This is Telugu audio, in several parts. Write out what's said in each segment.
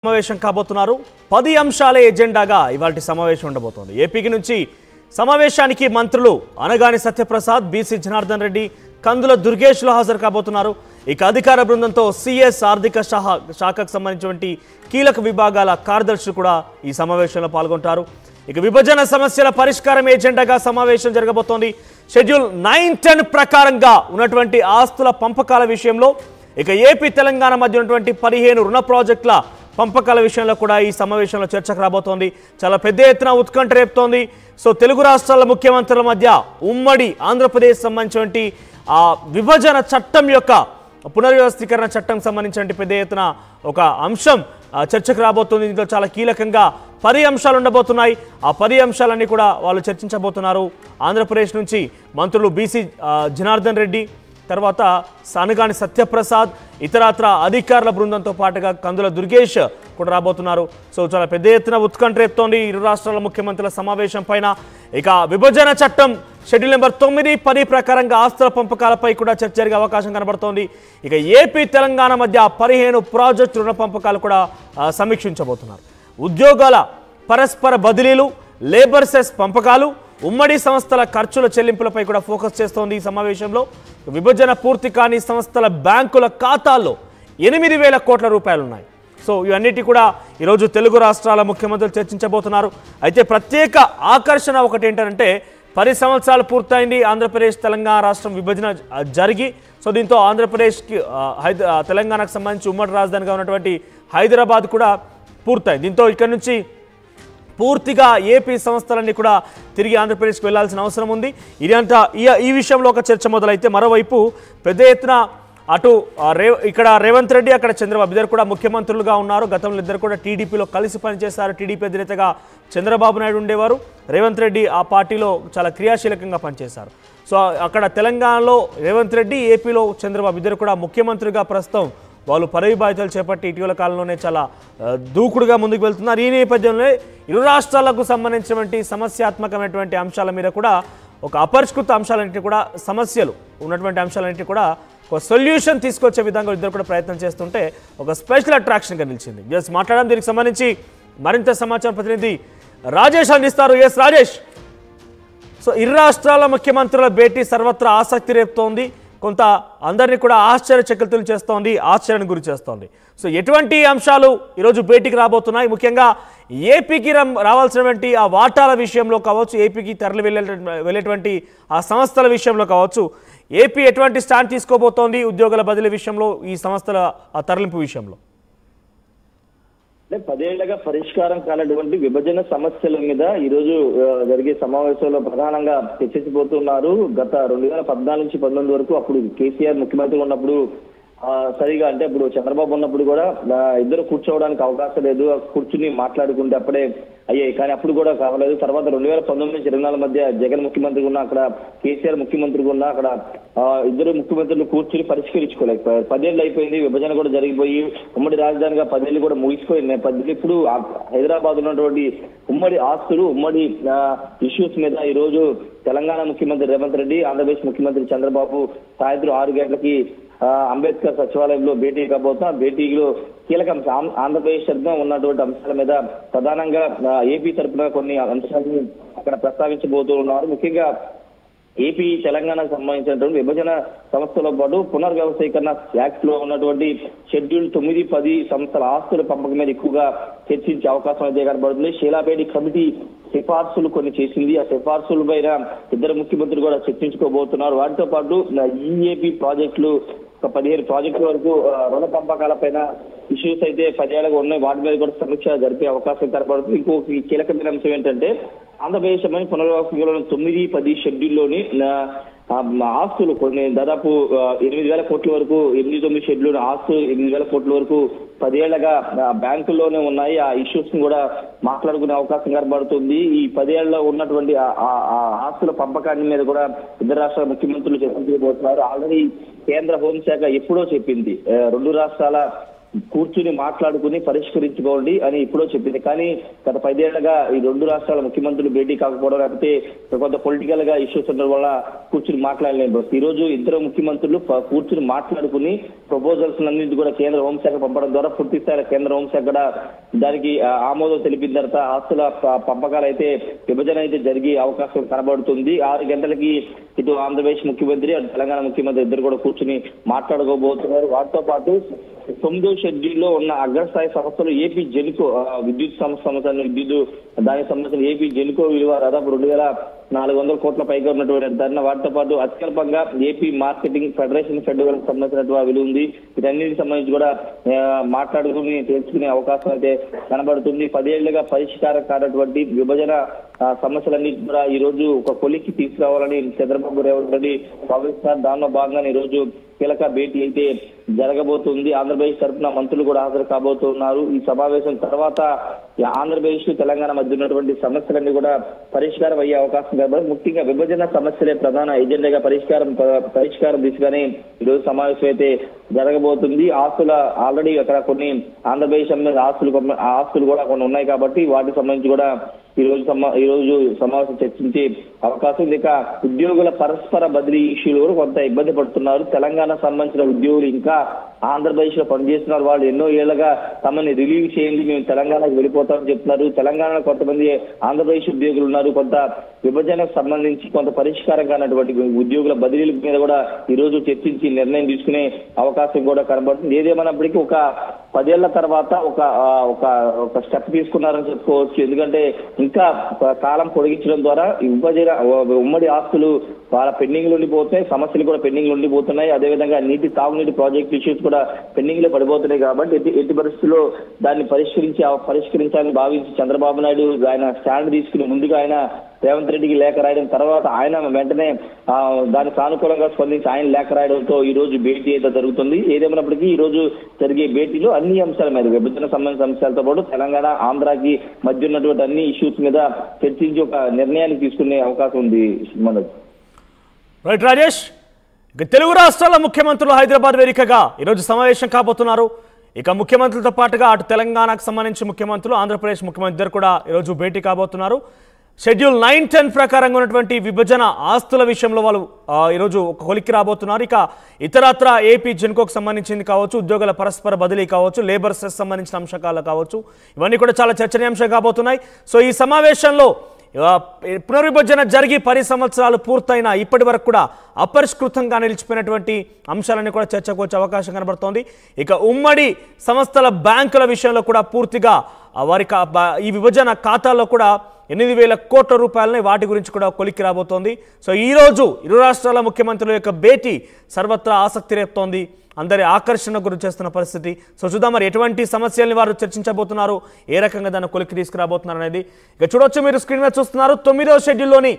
సమావేశం కాబోతున్నారు 10 అంశాలే ఎజెండాగా ఇవాల్టి సమావేశం ఉండబోతోంది। ఏపీకి నుంచి సమావేశానికి మంత్రులు అనగాని సత్యప్రసాద్, బీసీ జనార్దన్ రెడ్డి, కందుల దుర్గేష్లు హాజరు కాబోతున్నారు। ఇక అధికార బృందంతో సిఎస్ ఆర్థిక శాఖకు సంబంధించినటువంటి కీలక విభాగాల కార్యదర్శులు కూడా ఈ సమావేశంలో పాల్గొంటారు। ఇక విభజన సమస్యల పరిష్కారం ఎజెండాగా సమావేశం జరగబోతోంది। షెడ్యూల్ 9-10 ప్రకారంగా ఉన్నటువంటి ఆస్తుల పంపకాల విషయంలో ఇక ఏపీ తెలంగాణ మధ్య ఉన్నటువంటి 15 రుణ ప్రాజెక్టుల పంపకాల విషయంలో కూడా ఈ సమావేశంలో చర్చకు రాబోతోంది। చాలా పెద్ద ఎత్తున ఉత్కంఠ రేపుతోంది। సో తెలుగు రాష్ట్రాల ముఖ్యమంత్రుల మధ్య ఉమ్మడి ఆంధ్రప్రదేశ్ సంబంధించినటువంటి ఆ విభజన చట్టం యొక్క పునర్వ్యవస్థీకరణ చట్టం సంబంధించిన పెద్ద ఎత్తున ఒక అంశం చర్చకు రాబోతుంది। దీంట్లో చాలా కీలకంగా 10 అంశాలు ఉండబోతున్నాయి। ఆ 10 అంశాలన్నీ కూడా వాళ్ళు చర్చించబోతున్నారు। ఆంధ్రప్రదేశ్ నుంచి మంత్రులు బీసీ జనార్దన్ రెడ్డి, తర్వాత అనగాని సత్యప్రసాద్, ఇతరత్ర అధికారుల బృందంతో పాటుగా కందుల దుర్గేష్ కూడా రాబోతున్నారు। సో చాలా పెద్ద ఎత్తున ఉత్కంఠ రేపుతోంది ఇరు రాష్ట్రాల ముఖ్యమంత్రుల సమావేశం పైన। ఇక విభజన చట్టం షెడ్యూల్ నెంబర్ 9, 10 ప్రకారంగా ఆస్తుల పంపకాలపై కూడా చర్చ జరిగే అవకాశం కనబడుతోంది। ఇక ఏపీ తెలంగాణ మధ్య 15 ప్రాజెక్టు రుణ పంపకాలు కూడా సమీక్షించబోతున్నారు। ఉద్యోగాల పరస్పర బదిలీలు, లేబర్ సెస్ పంపకాలు, ఉమ్మడి సంస్థల ఖర్చుల చెల్లింపులపై కూడా ఫోకస్ చేస్తోంది ఈ సమావేశంలో। విభజన పూర్తి కాని సంస్థల బ్యాంకుల ఖాతాల్లో 8,000 కోట్ల రూపాయలు ఉన్నాయి। సో ఇవన్నిటి కూడా ఈరోజు తెలుగు రాష్ట్రాల ముఖ్యమంత్రులు చర్చించబోతున్నారు। అయితే ప్రత్యేక ఆకర్షణ ఒకటి ఏంటంటే 10 సంవత్సరాలు పూర్తయింది ఆంధ్రప్రదేశ్ తెలంగాణ రాష్ట్రం విభజన జరిగి। సో దీంతో ఆంధ్రప్రదేశ్కి తెలంగాణకు సంబంధించి ఉమ్మడి రాజధానిగా ఉన్నటువంటి హైదరాబాద్ కూడా పూర్తయింది। దీంతో ఇక్కడ నుంచి పూర్తిగా ఏపీ సంస్థలన్నీ కూడా తిరిగి ఆంధ్రప్రదేశ్కి వెళ్లాల్సిన అవసరం ఉంది। ఇదంతా ఈ విషయంలో ఒక చర్చ మొదలైతే మరోవైపు పెద్ద ఎత్తున అటు ఇక్కడ రేవంత్ రెడ్డి, అక్కడ చంద్రబాబు ఇద్దరు కూడా ముఖ్యమంత్రులుగా ఉన్నారు। గతంలో ఇద్దరు కూడా టీడీపీలో కలిసి పనిచేశారు। టీడీపీ అధినేతగా చంద్రబాబు నాయుడు ఉండేవారు, రేవంత్ రెడ్డి ఆ పార్టీలో చాలా క్రియాశీలకంగా పనిచేశారు। సో అక్కడ తెలంగాణలో రేవంత్ రెడ్డి, ఏపీలో చంద్రబాబు ఇద్దరు కూడా ముఖ్యమంత్రిగా ప్రస్తుతం వాళ్ళు పదవి బాధ్యతలు చేపట్టి ఇటీవల కాలంలోనే చాలా దూకుడుగా ముందుకు వెళ్తున్నారు। ఈ నేపథ్యంలో ఇరు రాష్ట్రాలకు సంబంధించినటువంటి సమస్యాత్మకమైనటువంటి అంశాల మీద కూడా ఒక అపరిష్కృత అంశాలన్నింటినీ కూడా సమస్యలు ఉన్నటువంటి అంశాలన్నింటినీ కూడా ఒక సొల్యూషన్ తీసుకొచ్చే విధంగా ఇద్దరు కూడా ప్రయత్నం చేస్తుంటే ఒక స్పెషల్ అట్రాక్షన్గా నిలిచింది। ఎస్ మాట్లాడడం దీనికి సంబంధించి మరింత సమాచారం ప్రతినిధి రాజేష్ అందిస్తారు। ఎస్ రాజేష్, సో ఇరు రాష్ట్రాల ముఖ్యమంత్రుల భేటీ సర్వత్రా ఆసక్తి రేపుతోంది, కొంత అందరినీ కూడా ఆశ్చర్యచకితులు చేస్తోంది, ఆశ్చర్యానికి గురి చేస్తోంది। సో ఎటువంటి అంశాలు ఈరోజు భేటీకి రాబోతున్నాయి? ముఖ్యంగా ఏపీకి రావాల్సినటువంటి ఆ వాటాల విషయంలో కావచ్చు, ఏపీకి తరలి వెళ్ళేటువంటి ఆ సంస్థల విషయంలో కావచ్చు, ఏపీ ఎటువంటి స్టాండ్ తీసుకోబోతోంది ఉద్యోగుల బదిలీ విషయంలో, ఈ సంస్థల తరలింపు విషయంలో? అంటే 10 ఏళ్లుగా పరిష్కారం కానటువంటి విభజన సమస్యల మీద ఈ రోజు జరిగే సమావేశంలో ప్రధానంగా చర్చించబోతున్నారు। గత 2014 నుంచి 19 వరకు అప్పుడు కేసీఆర్ ముఖ్యమంత్రి ఉన్నప్పుడు సరిగా అంటే ఇప్పుడు చంద్రబాబు ఉన్నప్పుడు కూడా ఇద్దరు కూర్చోవడానికి అవకాశం లేదు, కూర్చుని మాట్లాడుకుంటే అప్పుడే అయ్యాయి, కానీ అప్పుడు కూడా కావలేదు। తర్వాత 2019 నుంచి 24 మధ్య జగన్ ముఖ్యమంత్రిగా ఉన్నా, అక్కడ కేసీఆర్ ముఖ్యమంత్రిగా ఉన్నా, అక్కడ ఇద్దరు ముఖ్యమంత్రులు కూర్చుని పరిష్కరించుకోలేకపోయారు। 10 ఏళ్ళు అయిపోయింది, విభజన కూడా జరిగిపోయి ఉమ్మడి రాజధానిగా 10 ఏళ్ళు కూడా ముగిసిపోయిన నేపథ్యంలో ఇప్పుడు హైదరాబాద్ ఉన్నటువంటి ఉమ్మడి ఆస్తులు, ఉమ్మడి ఇష్యూస్ మీద ఈ రోజు తెలంగాణ ముఖ్యమంత్రి రేవంత్ రెడ్డి, ఆంధ్రప్రదేశ్ ముఖ్యమంత్రి చంద్రబాబు సాయంత్రం 6 గంటలకి అంబేద్కర్ సచివాలయంలో భేటీ కాబోతున్నా। భేటీలో కీలక ఆంధ్రప్రదేశ్ తరఫున ఉన్నటువంటి అంశాల మీద ప్రధానంగా ఏపీ తరఫున కొన్ని అంశాలను అక్కడ ప్రస్తావించబోతూ ఉన్నారు। ముఖ్యంగా ఏపీ తెలంగాణకు సంబంధించినటువంటి విభజన సంస్థలతో పాటు పునర్వ్యవస్థీకరణ యాక్ట్ లో ఉన్నటువంటి షెడ్యూల్ 9, 10 సంస్థల ఆస్తుల పంపకం మీద ఎక్కువగా చర్చించే అవకాశం అయితే కనబడుతుంది। షీలాపేట కమిటీ సిఫార్సులు కొన్ని చేసింది, ఆ సిఫార్సుల పైన ఇద్దరు ముఖ్యమంత్రులు కూడా చర్చించుకోబోతున్నారు। వాటితో పాటు ఈఏపీ ప్రాజెక్టులు 15 ప్రాజెక్టుల వరకు రుణ పంపకాల పైన ఇష్యూస్ అయితే 10 ఏళ్ళగా ఉన్నాయి, వాటి మీద కూడా సమీక్ష జరిపే అవకాశం కనబడుతుంది। ఇంకొక కీలకమైన అంశం ఏంటంటే ఆంధ్రప్రదేశ్ పునర్వ్యవస్థీకరణ 9, 10 షెడ్యూల్లోని ఆస్తులు కొన్ని దాదాపు 8,000 కోట్ల వరకు 8-9 షెడ్యూల్ ఆస్తులు 8,000 కోట్ల వరకు 10 ఏళ్లగా బ్యాంకుల్లోనే ఉన్నాయి। ఆ ఇష్యూస్ ని కూడా మాట్లాడుకునే అవకాశం కనబడుతుంది। ఈ 10 ఏళ్లలో ఉన్నటువంటి ఆస్తుల పంపకాన్ని మీద కూడా ఇద్దరు రాష్ట్రాల ముఖ్యమంత్రులు చర్చించబోతున్నారు। ఆల్రెడీ కేంద్ర హోంశాఖ ఎప్పుడో చెప్పింది 2 రాష్ట్రాల కూర్చుని మాట్లాడుకుని పరిష్కరించుకోండి అని ఇప్పుడో చెప్పింది. కానీ గత 10 ఏళ్లుగా ఈ 2 రాష్ట్రాల ముఖ్యమంత్రులు భేటీ కాకపోవడం, లేకపోతే కొంత పొలిటికల్ గా ఇష్యూస్ ఉండడం వల్ల కూర్చుని మాట్లాడలేదు. ఈ రోజు ఇద్దరు ముఖ్యమంత్రులు కూర్చుని మాట్లాడుకుని ప్రపోజల్స్ అన్నింటి కూడా కేంద్ర హోంశాఖ పంపడం ద్వారా పూర్తి స్థాయిలో కేంద్ర హోంశాఖ కూడా దానికి ఆమోదం తెలిపిన తర్వాత ఆస్తుల పంపకాలు అయితే విభజన అయితే జరిగే అవకాశం కనబడుతుంది. 6 గంటలకి ఇటు ఆంధ్రప్రదేశ్ ముఖ్యమంత్రి అటు తెలంగాణ ముఖ్యమంత్రి ఇద్దరు కూడా కూర్చుని మాట్లాడుకోబోతున్నారు. వాటితో పాటు 9వ షెడ్యూల్లో ఉన్న అగ్రస్థాయి సంస్థలు ఏపీ జెన్కో విద్యుత్ సంస్థ విద్యుత్ దానికి సంబంధించిన ఏపీ జెన్కో విలువ దాదాపు 2,400 కోట్ల పైగా ఉన్నటువంటి ధరణ. వాటితో పాటు అత్యల్పంగా ఏపీ మార్కెటింగ్ ఫెడరేషన్ ఫెడరల్ సంబంధించినటువంటి విలువ ఉంది. వీటన్నిటికి సంబంధించి కూడా మాట్లాడుకుని తెలుసుకునే అవకాశం అయితే కనబడుతుంది. 10 ఏళ్లుగా పరిష్కారం కానటువంటి విభజన సమస్యలన్నీ కూడా ఈ రోజు ఒక కొలిక్కి తీసుకురావాలని చంద్రబాబు రేవంత్ రెడ్డి భావిస్తున్నారు. దానిలో భాగంగా ఈ రోజు కీలక భేటీ అయితే జరగబోతుంది. ఆంధ్రప్రదేశ్ తరఫున మంత్రులు కూడా హాజరు కాబోతున్నారు. ఈ సమావేశం తర్వాత ఆంధ్రప్రదేశ్ తెలంగాణ మధ్య ఉన్నటువంటి సమస్యలన్నీ కూడా పరిష్కారం అయ్యే అవకాశం కాబట్టి ముఖ్యంగా విభజన సమస్యలే ప్రధాన ఎజెండాగా పరిష్కారం దిశగానే ఈరోజు సమావేశం అయితే జరగబోతుంది. ఆల్రెడీ అక్కడ కొన్ని ఆంధ్రప్రదేశ్ ఆస్తులు కూడా కొన్ని ఉన్నాయి కాబట్టి వాటికి సంబంధించి కూడా ఈ రోజు సమావేశం చర్చించే అవకాశం ఉంది. ఇక ఉద్యోగుల పరస్పర బదిలీ ఇష్యూలు కూడా కొంత ఇబ్బంది పడుతున్నారు. తెలంగాణ సంబంధించిన ఉద్యోగులు ఇంకా ఆంధ్రప్రదేశ్ లో పనిచేస్తున్నారు. వాళ్ళు ఎన్నో ఏళ్లుగా తమని రిలీవ్ చేయండి, మేము తెలంగాణకు వెళ్ళిపోతామని చెప్తున్నారు. తెలంగాణలో కొంతమంది ఆంధ్రప్రదేశ్ ఉద్యోగులు ఉన్నారు. కొంత విభజనకు సంబంధించి కొంత పరిష్కారం కానటువంటి ఉద్యోగుల బదిలీల మీద కూడా ఈ రోజు చర్చించి నిర్ణయం తీసుకునే అవకాశం కూడా కనబడుతుంది. ఏదేమైనప్పటికీ ఒక 10 ఏళ్ల తర్వాత ఒక స్టెప్ తీసుకున్నారని చెప్పుకోవచ్చు. ఎందుకంటే ఇంకా కాలం పొడిగించడం ద్వారా విభజన ఉమ్మడి ఆస్తులు వాళ్ళ పెండింగ్లు ఉండిపోతున్నాయి, సమస్యలు కూడా పెండింగ్లు ఉండిపోతున్నాయి. అదేవిధంగా తాగునీటి ప్రాజెక్ట్ ఇష్యూస్ కూడా పెండింగ్ లో పడిపోతున్నాయి. కాబట్టి ఎట్టి పరిస్థితుల్లో దాన్ని పరిష్కరించాలని భావించి చంద్రబాబు నాయుడు ఆయన స్టాండ్ తీసుకుని ముందుగా ఆయన రేవంత్ రెడ్డికి లేఖ రాయడం, తర్వాత ఆయన వెంటనే దానికి సానుకూలంగా స్పందించి ఆయన లేఖ రాయడంతో ఈ రోజు భేటీ అయితే జరుగుతుంది. ఏదేమైనప్పటికీ ఈ రోజు జరిగే భేటీలో అన్ని అంశాల మీద విభజన సంబంధించిన అంశాలతో పాటు తెలంగాణ ఆంధ్రాకి మధ్య ఉన్నటువంటి అన్ని ఇష్యూస్ మీద చర్చించి ఒక నిర్ణయాన్ని తీసుకునే అవకాశం ఉంది. మనోజ్ రైట్ రాజేష్, తెలుగు రాష్ట్రాల ముఖ్యమంత్రులు హైదరాబాద్ వేదికగా ఈరోజు సమావేశం కాబోతున్నారు. ఇక ముఖ్యమంత్రులతో పాటుగా అటు తెలంగాణకు సంబంధించి ముఖ్యమంత్రులు, ఆంధ్రప్రదేశ్ ముఖ్యమంత్రి కూడా ఈరోజు భేటీ కాబోతున్నారు. షెడ్యూల్ 9-10 ప్రకారంగా ఉన్నటువంటి విభజన ఆస్తుల విషయంలో వాళ్ళు ఈరోజు ఒక కొలిక్కి రాబోతున్నారు. ఇక ఇతరత్ర ఏపీ జెన్కోకు సంబంధించింది కావచ్చు, ఉద్యోగుల పరస్పర బదిలీ కావచ్చు, లేబర్ సెస్ సంబంధించిన అంశాలు కావచ్చు, ఇవన్నీ కూడా చాలా చర్చనీయాంశం కాబోతున్నాయి. సో ఈ సమావేశంలో పునర్విభజన జరిగి 10 సంవత్సరాలు పూర్తయిన ఇప్పటి వరకు కూడా అపరిష్కృతంగా నిలిచిపోయినటువంటి అంశాలన్నీ కూడా చర్చకు వచ్చే అవకాశం కనబడుతోంది. ఇక ఉమ్మడి సంస్థల బ్యాంకుల విషయంలో కూడా పూర్తిగా వారి ఈ విభజన ఖాతాల్లో కూడా 8,000 కోట్ల రూపాయలని వాటి గురించి కూడా కొలిక్కి రాబోతోంది. సో ఈరోజు ఇరు రాష్ట్రాల ముఖ్యమంత్రుల యొక్క భేటీ సర్వత్రా ఆసక్తి రేపుతోంది, అందరి ఆకర్షణ గురి చేస్తున్న పరిస్థితి. సో చూద్దాం మరి ఎటువంటి సమస్యల్ని వారు చర్చించబోతున్నారు, ఏ రకంగా దాన్ని కొలిక్కి తీసుకురాబోతున్నారు అనేది. ఇక చూడొచ్చు, మీరు స్క్రీన్ మీద చూస్తున్నారు 9వ షెడ్యూల్లోని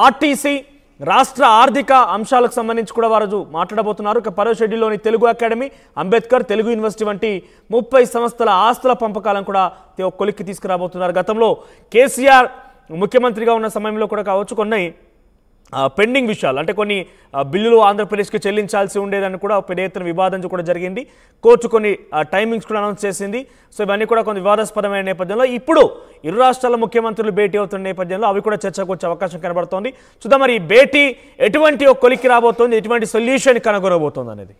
ఆర్టీసీ రాష్ట్ర ఆర్థిక అంశాలకు సంబంధించి కూడా వారు మాట్లాడబోతున్నారు. ఇక 10వ షెడ్యూల్లోని తెలుగు అకాడమీ, అంబేద్కర్, తెలుగు యూనివర్సిటీ వంటి 30 సంస్థల ఆస్తుల పంపకాలను కూడా కొలిక్కి తీసుకురాబోతున్నారు. గతంలో కేసీఆర్ ముఖ్యమంత్రిగా ఉన్న సమయంలో కూడా కావచ్చు కొన్ని పెండింగ్ విషయాలు, అంటే కొన్ని బిల్లులు ఆంధ్రప్రదేశ్కి చెల్లించాల్సి ఉండేదని కూడా పెద్ద ఎత్తున వివాదం కూడా జరిగింది. కోర్టు కొన్ని టైమింగ్స్ కూడా అనౌన్స్ చేసింది. సో ఇవన్నీ కూడా కొంత వివాదాస్పదమైన నేపథ్యంలో ఇప్పుడు ఇరు రాష్ట్రాల ముఖ్యమంత్రులు భేటీ అవుతున్న నేపథ్యంలో అవి కూడా చర్చకు వచ్చే అవకాశం కనబడుతోంది. చూద్దాం మరి ఈ భేటీ ఎటువంటి ఒక కొలిక్కి రాబోతోంది, ఎటువంటి సొల్యూషన్ కనుగొనబోతోంది అనేది.